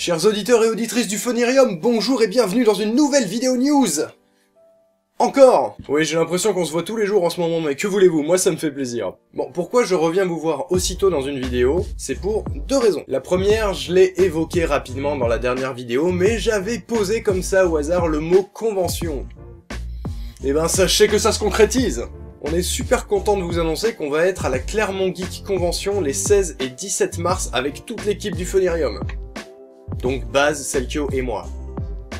Chers auditeurs et auditrices du Phonerium, bonjour et bienvenue dans une nouvelle vidéo news. Encore. Oui, j'ai l'impression qu'on se voit tous les jours en ce moment, mais que voulez-vous, moi ça me fait plaisir. Bon, pourquoi je reviens vous voir aussitôt dans une vidéo? C'est pour deux raisons. La première, je l'ai évoqué rapidement dans la dernière vidéo, mais j'avais posé comme ça au hasard le mot convention. Et ben sachez que ça se concrétise. On est super content de vous annoncer qu'on va être à la Clermont Geek Convention les 16 et 17 mars avec toute l'équipe du Phonerium. Donc Baz, Selkio et moi.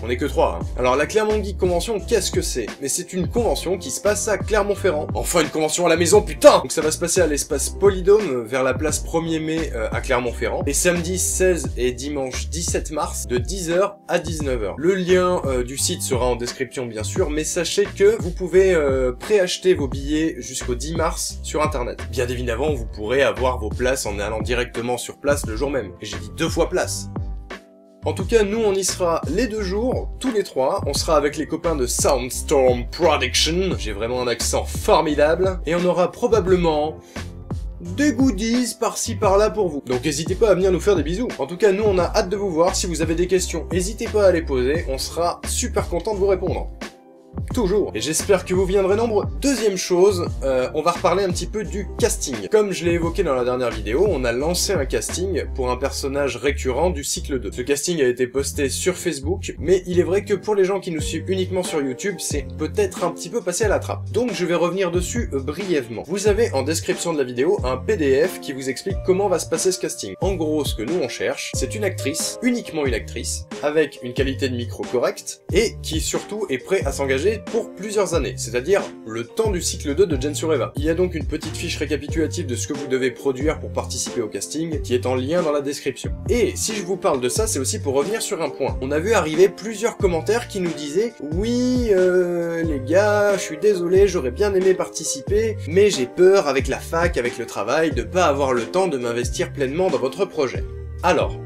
On est que 3, hein. Alors la Clermont Geek Convention, qu'est-ce que c'est? Mais c'est une convention qui se passe à Clermont-Ferrand. Enfin une convention à la maison, putain! Donc ça va se passer à l'espace Polydôme, vers la place 1er mai à Clermont-Ferrand. Les samedis 16 et dimanche 17 mars, de 10h à 19h. Le lien du site sera en description bien sûr, mais sachez que vous pouvez préacheter vos billets jusqu'au 10 mars sur internet. Bien évidemment, vous pourrez avoir vos places en allant directement sur place le jour même. Et j'ai dit 2 fois place. En tout cas, nous on y sera les 2 jours, tous les 3, on sera avec les copains de Soundstorm Production, j'ai vraiment un accent formidable, et on aura probablement des goodies par-ci par-là pour vous. Donc n'hésitez pas à venir nous faire des bisous. En tout cas, nous on a hâte de vous voir, si vous avez des questions, n'hésitez pas à les poser, on sera super content de vous répondre. Toujours. Et j'espère que vous viendrez nombreux. Deuxième chose, on va reparler un petit peu du casting. Comme je l'ai évoqué dans la dernière vidéo, on a lancé un casting pour un personnage récurrent du cycle 2. Ce casting a été posté sur Facebook, mais il est vrai que pour les gens qui nous suivent uniquement sur YouTube, c'est peut-être un petit peu passé à la trappe. Donc je vais revenir dessus brièvement. Vous avez en description de la vidéo un PDF qui vous explique comment va se passer ce casting. En gros, ce que nous on cherche, c'est une actrice, uniquement une actrice, avec une qualité de micro correcte, et qui surtout est prêt à s'engager pour plusieurs années, c'est-à-dire le temps du cycle 2 de Gen sur Eva. Il y a donc une petite fiche récapitulative de ce que vous devez produire pour participer au casting, qui est en lien dans la description. Et si je vous parle de ça, c'est aussi pour revenir sur un point. On a vu arriver plusieurs commentaires qui nous disaient « Oui, les gars, je suis désolé, j'aurais bien aimé participer, mais j'ai peur avec la fac, avec le travail, de pas avoir le temps de m'investir pleinement dans votre projet. » Alors,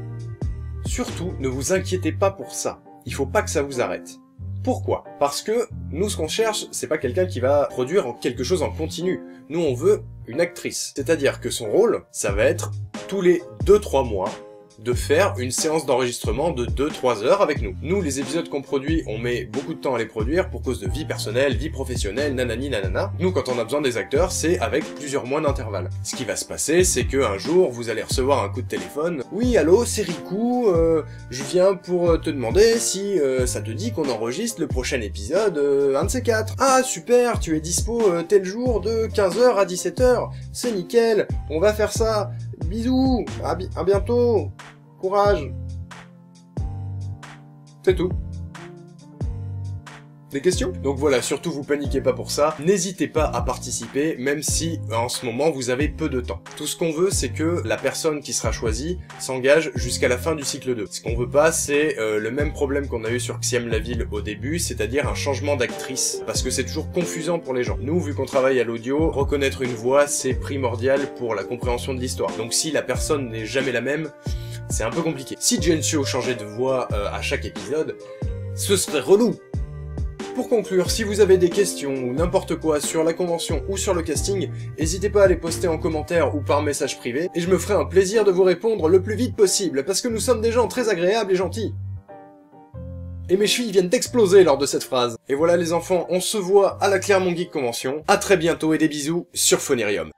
surtout, ne vous inquiétez pas pour ça. Il faut pas que ça vous arrête. Pourquoi? Parce que nous, ce qu'on cherche, c'est pas quelqu'un qui va produire quelque chose en continu. Nous, on veut une actrice. C'est-à-dire que son rôle, ça va être tous les 2-3 mois de faire une séance d'enregistrement de 2-3 heures avec nous. Nous, les épisodes qu'on produit, on met beaucoup de temps à les produire pour cause de vie personnelle, vie professionnelle, nanani nanana. Nous, quand on a besoin des acteurs, c'est avec plusieurs mois d'intervalle. Ce qui va se passer, c'est que un jour, vous allez recevoir un coup de téléphone. Oui, allô, c'est Riku, je viens pour te demander si ça te dit qu'on enregistre le prochain épisode, un de ces 4. Ah, super, tu es dispo tel jour de 15h à 17h. C'est nickel, on va faire ça. Bisous, à bientôt. Courage. C'est tout. Des questions? Donc voilà, surtout vous paniquez pas pour ça, n'hésitez pas à participer, même si en ce moment vous avez peu de temps. Tout ce qu'on veut, c'est que la personne qui sera choisie s'engage jusqu'à la fin du cycle 2. Ce qu'on veut pas, c'est le même problème qu'on a eu sur Xiam la ville au début, c'est-à-dire un changement d'actrice, parce que c'est toujours confusant pour les gens. Nous, vu qu'on travaille à l'audio, reconnaître une voix, c'est primordial pour la compréhension de l'histoire. Donc si la personne n'est jamais la même, c'est un peu compliqué. Si Gensio changeait de voix à chaque épisode, ce serait relou. Pour conclure, si vous avez des questions ou n'importe quoi sur la convention ou sur le casting, n'hésitez pas à les poster en commentaire ou par message privé, et je me ferai un plaisir de vous répondre le plus vite possible, parce que nous sommes des gens très agréables et gentils. Et mes chevilles viennent d'exploser lors de cette phrase. Et voilà les enfants, on se voit à la Clermont Geek Convention. À très bientôt et des bisous sur Phonerium.